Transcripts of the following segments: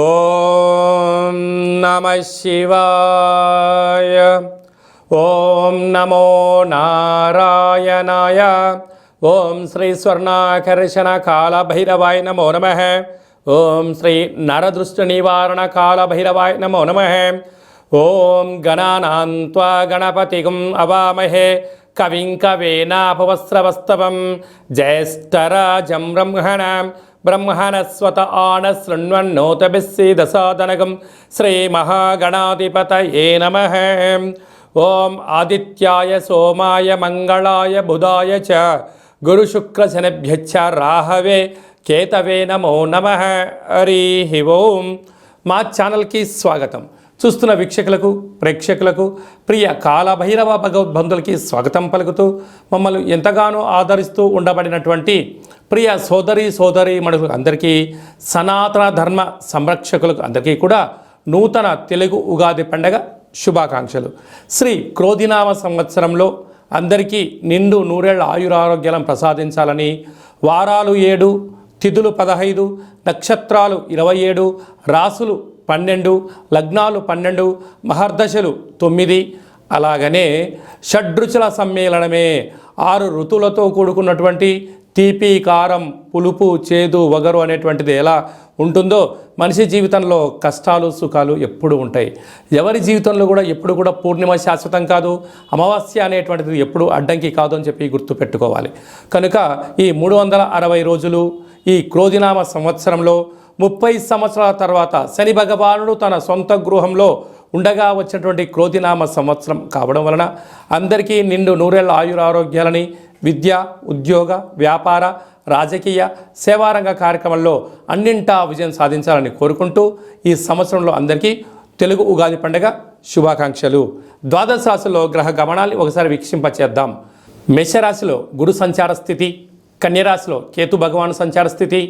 ఓం నమః శివాయ. ఓం నమో నారాయణాయ. ఓం శ్రీ స్వర్ణాకర్షణ కాళభైరవాయ నమో నమః. ఓం శ్రీ నరదృష్టి నివారణ కాళభైరవాయ నమో నమః. ఓం గణానాం త్వా గణపతిగుం అవామహే కవిం కవేనాపవస్రవస్తవం జ్యేష్ఠరాజం బ్రహ్మణస్వత ఆన శృణ్వన్నోతభిస్సీదసాదనగం శ్రీమహాగణాధిపతయే నమః. ఓం ఆదిత్యాయ సోమాయ మంగళాయ బుధాయ చ గురుశుక్రశనిభ్యశ్చ రాహవే కేతవే నమో నమః. హరి ఓం. మా ఛానల్కి స్వాగతం. చూస్తున్న వీక్షకులకు ప్రేక్షకులకు ప్రియ కాళభైరవ భగవద్బంధులకి స్వాగతం పలుకుతూ మమ్మల్ని ఎంతగానో ఆదరిస్తూ ఉండబడినటువంటి ప్రియ సోదరి మనుషులకు అందరికీ, సనాతన ధర్మ సంరక్షకులకు అందరికీ కూడా నూతన తెలుగు ఉగాది పండగ శుభాకాంక్షలు. శ్రీ క్రోధినామ సంవత్సరంలో అందరికీ నిండు నూరేళ్ల ఆయురారోగ్యాలను ప్రసాదించాలని, వారాలు 7, తిథులు 15, నక్షత్రాలు 27, రాసులు 12, లగ్నాలు 12, మహర్దశలు 9, అలాగనే షడ్రుచుల సమ్మేళనమే 6 ఋతువులతో కూడుకున్నటువంటి తీపి, కారం, పులుపు, చేదు, వగరు అనేటువంటిది ఎలా ఉంటుందో మనిషి జీవితంలో కష్టాలు సుఖాలు ఎప్పుడు ఉంటాయి. ఎవరి జీవితంలో కూడా ఎప్పుడు కూడా పూర్ణిమ శాశ్వతం కాదు, అమావాస్య అనేటువంటిది ఎప్పుడు అడ్డంకి కాదు అని చెప్పి గుర్తుపెట్టుకోవాలి. కనుక ఈ 360 రోజులు ఈ క్రోధినామ సంవత్సరంలో 30 సంవత్సరాల తర్వాత శని భగవానుడు తన సొంత గృహంలో ఉండగా వచ్చినటువంటి క్రోధినామ సంవత్సరం కావడం వలన అందరికీ నిండు నూరేళ్ల ఆయురారోగ్యాలని, విద్య, ఉద్యోగ, వ్యాపార, రాజకీయ, సేవారంగ కార్యక్రమాల్లో అన్నింటా విజయం సాధించాలని కోరుకుంటూ ఈ సంవత్సరంలో అందరికీ తెలుగు ఉగాది పండుగ శుభాకాంక్షలు. ద్వాదశ రాశిలో గ్రహ గమనాన్ని ఒకసారి వీక్షింపచేద్దాం. మేషరాశిలో గురు సంచార స్థితి, కన్యరాశిలో కేతు భగవాను సంచార స్థితి,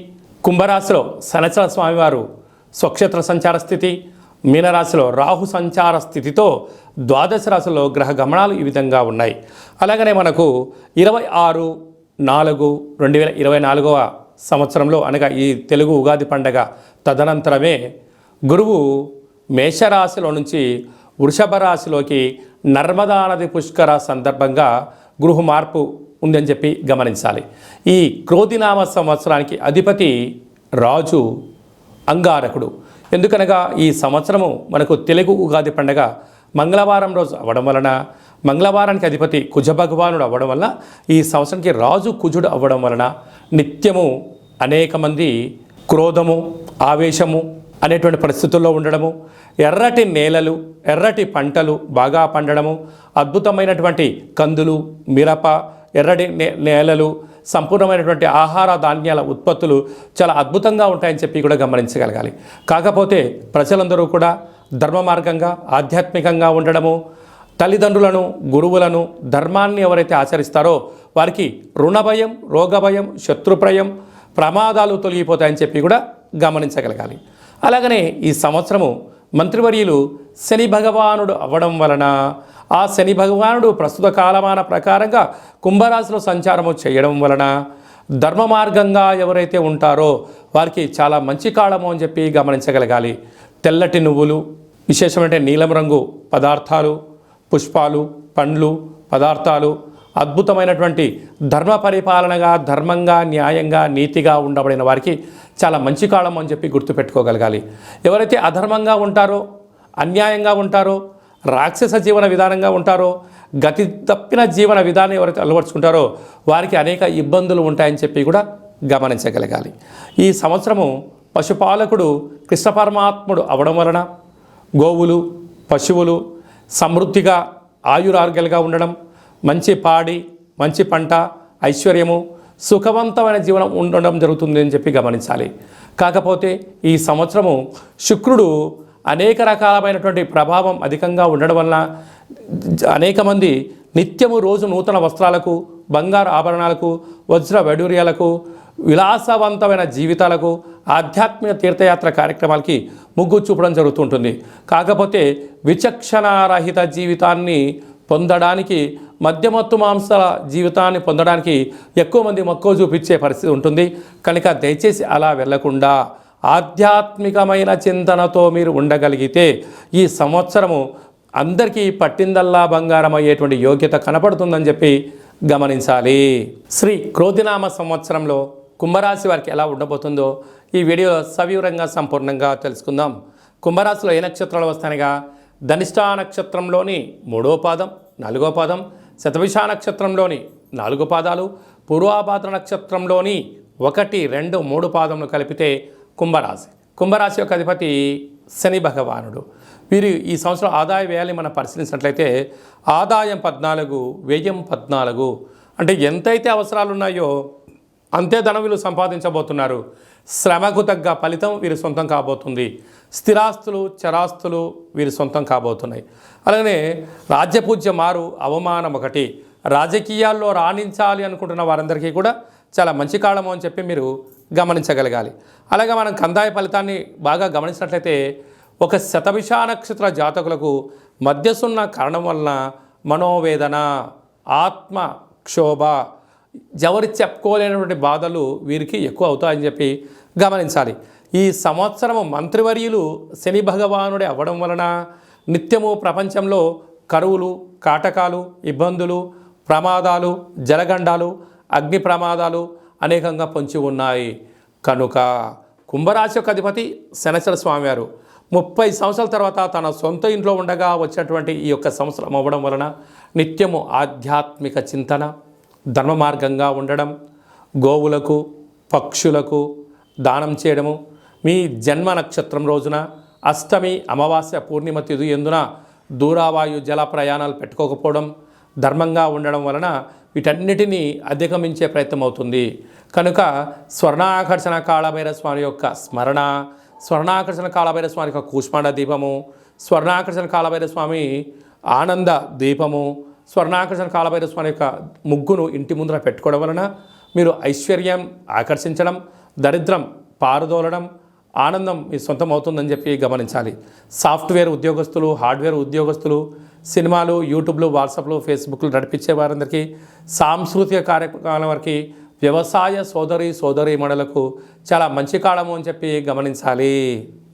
కుంభరాశిలో శనిచర స్వామివారు స్వక్షేత్ర సంచార స్థితి, మీనరాశిలో రాహు సంచార స్థితితో ద్వాదశ రాశిలో గ్రహ గమనాలు ఈ విధంగా ఉన్నాయి. అలాగనే మనకు 26/4/2024 సంవత్సరంలో అనగా ఈ తెలుగు ఉగాది పండగ తదనంతరమే గురువు మేషరాశిలో నుంచి వృషభ రాశిలోకి నర్మదా నది పుష్కర సందర్భంగా గృహ మార్పు ఉందని చెప్పి గమనించాలి. ఈ క్రోధినామ సంవత్సరానికి అధిపతి రాజు అంగారకుడు. ఎందుకనగా ఈ సంవత్సరము మనకు తెలుగు ఉగాది పండగ మంగళవారం రోజు అవ్వడం వలన, మంగళవారానికి అధిపతి కుజ భగవానుడు అవ్వడం వలన, ఈ సంవత్సరానికి రాజు కుజుడు అవ్వడం వలన నిత్యము అనేక మంది క్రోధము, ఆవేశము అనేటువంటి పరిస్థితుల్లో ఉండడము, ఎర్రటి నేలలు, ఎర్రటి పంటలు బాగా పండడము, అద్భుతమైనటువంటి కందులు, మిరప, ఎర్రటి నేలలు, సంపూర్ణమైనటువంటి ఆహార ధాన్యాల ఉత్పత్తులు చాలా అద్భుతంగా ఉంటాయని చెప్పి కూడా గమనించగలగాలి. కాకపోతే ప్రజలందరూ కూడా ధర్మ మార్గంగా, ఆధ్యాత్మికంగా ఉండడము, తల్లిదండ్రులను, గురువులను, ధర్మాన్ని ఎవరైతే ఆచరిస్తారో వారికి రుణభయం, రోగభయం, శత్రుప్రయం, ప్రమాదాలు తొలగిపోతాయని చెప్పి కూడా గమనించగలగాలి. అలాగనే ఈ సంవత్సరము మంత్రివర్యులు శని భగవానుడు అవ్వడం వలన ఆ శని భగవానుడు ప్రస్తుత కాలమాన ప్రకారంగా కుంభరాశిలో సంచారము చేయడం వలన ధర్మ మార్గంగా ఎవరైతే ఉంటారో వారికి చాలా మంచి కాలము అని చెప్పి గమనించగలగాలి. తెల్లటి నువ్వులు, విశేషమైన నీలం రంగు పదార్థాలు, పుష్పాలు, పండ్లు, పదార్థాలు, అద్భుతమైనటువంటి ధర్మ పరిపాలనగా, ధర్మంగా, న్యాయంగా, నీతిగా ఉండబడిన వారికి చాలా మంచి కాలం అని చెప్పి గుర్తుపెట్టుకోగలగాలి. ఎవరైతే అధర్మంగా ఉంటారో, అన్యాయంగా ఉంటారో, రాక్షస జీవన విధానంగా ఉంటారో, గతి తప్పిన జీవన విధానం ఎవరైతే అలవర్చుకుంటారో వారికి అనేక ఇబ్బందులు ఉంటాయని చెప్పి కూడా గమనించగలగాలి. ఈ సంవత్సరము పశుపాలకుడు కృష్ణ పరమాత్ముడు అవడం వలన గోవులు, పశువులు సమృద్ధిగా ఆయురారోగ్యాలుగా ఉండడం, మంచి పాడి, మంచి పంట, ఐశ్వర్యము, సుఖవంతమైన జీవనం ఉండడం జరుగుతుంది అని చెప్పి గమనించాలి. కాకపోతే ఈ సంవత్సరము శుక్రుడు అనేక రకాలమైనటువంటి ప్రభావం అధికంగా ఉండడం వలన అనేక మంది నిత్యము రోజు నూతన వస్త్రాలకు, బంగారు ఆభరణాలకు, వజ్ర వైడూర్యాలకు, విలాసవంతమైన జీవితాలకు, ఆధ్యాత్మిక తీర్థయాత్ర కార్యక్రమాలకి మొగ్గు చూపడం జరుగుతుంటుంది. కాకపోతే విచక్షణారహిత జీవితాన్ని పొందడానికి, మద్యమత్తు మాంసాల జీవితాన్ని పొందడానికి ఎక్కువ మంది మక్కువ చూపించే పరిస్థితి ఉంటుంది. కనుక దయచేసి అలా వెళ్లకుండా ఆధ్యాత్మికమైన చింతనతో మీరు ఉండగలిగితే ఈ సంవత్సరము అందరికీ పట్టిందల్లా బంగారం అయ్యేటువంటి యోగ్యత కనపడుతుందని చెప్పి గమనించాలి. శ్రీ క్రోధినామ సంవత్సరంలో కుంభరాశి వారికి ఎలా ఉండబోతుందో ఈ వీడియోలో సవివరంగా సంపూర్ణంగా తెలుసుకుందాం. కుంభరాశిలో ఏ నక్షత్రాలు వస్తాయనగా ధనిష్టా నక్షత్రంలోని 3వ పాదం, 4వ పాదం, శతభిష నక్షత్రంలోని 4 పాదాలు, పూర్వాభాద్ర నక్షత్రంలోని 1, 2, 3 పాదములు కలిపితే కుంభరాశి. కుంభరాశి యొక్క అధిపతి శని భగవానుడు. వీరు ఈ సంవత్సరం ఆదాయ వ్యయాన్ని మనం పరిశీలించినట్లయితే ఆదాయం 14, వ్యయం 14. అంటే ఎంతైతే అవసరాలు ఉన్నాయో అంతే ధనం వీళ్ళు సంపాదించబోతున్నారు. శ్రమకు తగ్గ ఫలితం వీరి సొంతం కాబోతుంది. స్థిరాస్తులు, చరాస్తులు వీరి సొంతం కాబోతున్నాయి. అలాగే రాజ్యపూజ్య మారు, అవమానం 1. రాజకీయాల్లో రాణించాలి అనుకుంటున్న వారందరికీ కూడా చాలా మంచి కాలము అని చెప్పి మీరు గమనించగలగాలి. అలాగే మనం కందాయ ఫలితాన్ని బాగా గమనించినట్లయితే ఒక శతభిష నక్షత్ర జాతకులకు మధ్యసున్న కారణం వలన మనోవేదన, ఆత్మ క్షోభ, ఎవరి చెప్పుకోలేనటువంటి బాధలు వీరికి ఎక్కువ అవుతాయని చెప్పి గమనించాలి. ఈ సంవత్సరము మంత్రివర్యులు శని భగవానుడే అవ్వడం వలన నిత్యము ప్రపంచంలో కరువులు, కాటకాలు, ఇబ్బందులు, ప్రమాదాలు, జలగండాలు, అగ్ని ప్రమాదాలు అనేకంగా పొంచి ఉన్నాయి. కనుక కుంభరాశి యొక్క అధిపతి శనైశ్వర స్వామివారు 30 సంవత్సరాల తర్వాత తన సొంత ఇంట్లో ఉండగా వచ్చినటువంటి ఈ యొక్క సంవత్సరం అవ్వడం వలన నిత్యము ఆధ్యాత్మిక చింతన, ధర్మ మార్గంగా ఉండడం, గోవులకు, పక్షులకు దానం చేయడము, మీ జన్మ నక్షత్రం రోజున అష్టమి, అమావాస్య, పూర్ణిమ తిథి ఎందున దూరావాయు జల ప్రయాణాలు పెట్టుకోకపోవడం, ధర్మంగా ఉండడం వలన వీటన్నిటినీ అధిగమించే ప్రయత్నం అవుతుంది. కనుక స్వర్ణాకర్షణ కాళభైరవ స్వామి యొక్క స్మరణ, స్వర్ణాకర్షణ కాళభైరవ స్వామి యొక్క కూష్మాండ దీపము, స్వర్ణాకర్షణ కాళభైరవ స్వామి ఆనంద దీపము, స్వర్ణాకర్షణ కాళభైరవ స్వామి యొక్క ముగ్గును ఇంటి ముందర పెట్టుకోవడం వలన మీరు ఐశ్వర్యం ఆకర్షించడం, దరిద్రం పారదోలడం, ఆనందం మీ సొంతం అవుతుందని చెప్పి గమనించాలి. సాఫ్ట్వేర్ ఉద్యోగస్తులు, హార్డ్వేర్ ఉద్యోగస్తులు, సినిమాలు, యూట్యూబ్లు, వాట్సాప్లు, ఫేస్బుక్లు నడిపించే వారందరికీ, సాంస్కృతిక కార్యక్రమాల వారికి, వ్యవసాయ సోదరీమణులకు చాలా మంచి కాలము అని చెప్పి గమనించాలి.